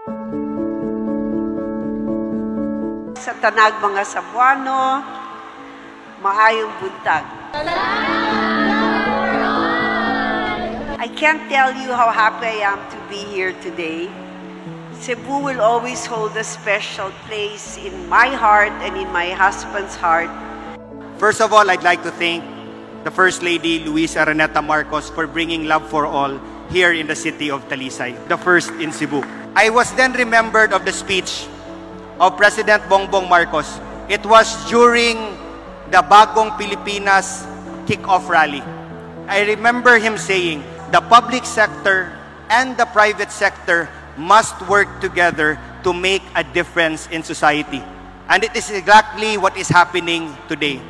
Sa tanag mga Sabuano, maayong buntag. I can't tell you how happy I am to be here today. Cebu will always hold a special place in my heart and in my husband's heart. First of all, I'd like to thank the First Lady, Luisa Araneta Marcos, for bringing love for all here in the city of Talisay, the first in Cebu. I was then remembered of the speech of President Bongbong Marcos. It was during the Bagong Pilipinas kick-off rally. I remember him saying, the public sector and the private sector must work together to make a difference in society. And it is exactly what is happening today.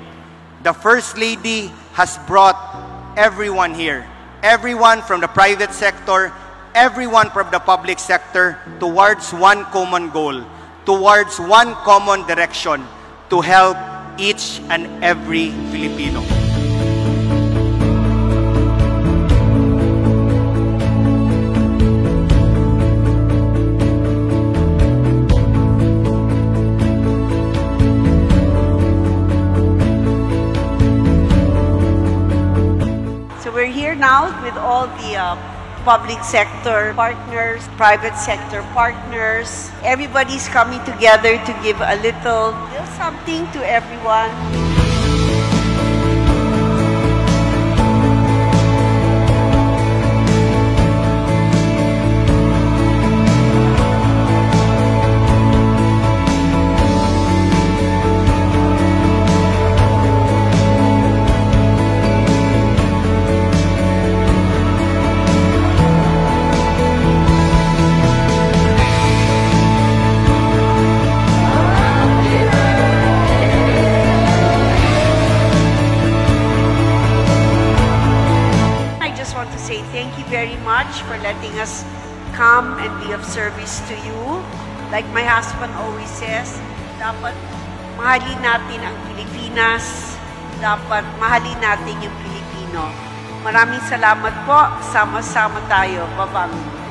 The First Lady has brought everyone here, everyone from the private sector, everyone from the public sector, towards one common goal, towards one common direction, to help each and every Filipino. So we're here now with all the public sector partners, private sector partners. Everybody's coming together to give a little something to everyone. Thank you very much for letting us come and be of service to you. Like my husband always says, dapat mahalin natin ang Pilipinas, dapat mahalin natin yung Pilipino. Maraming salamat po, sama-sama tayo. Bye-bye.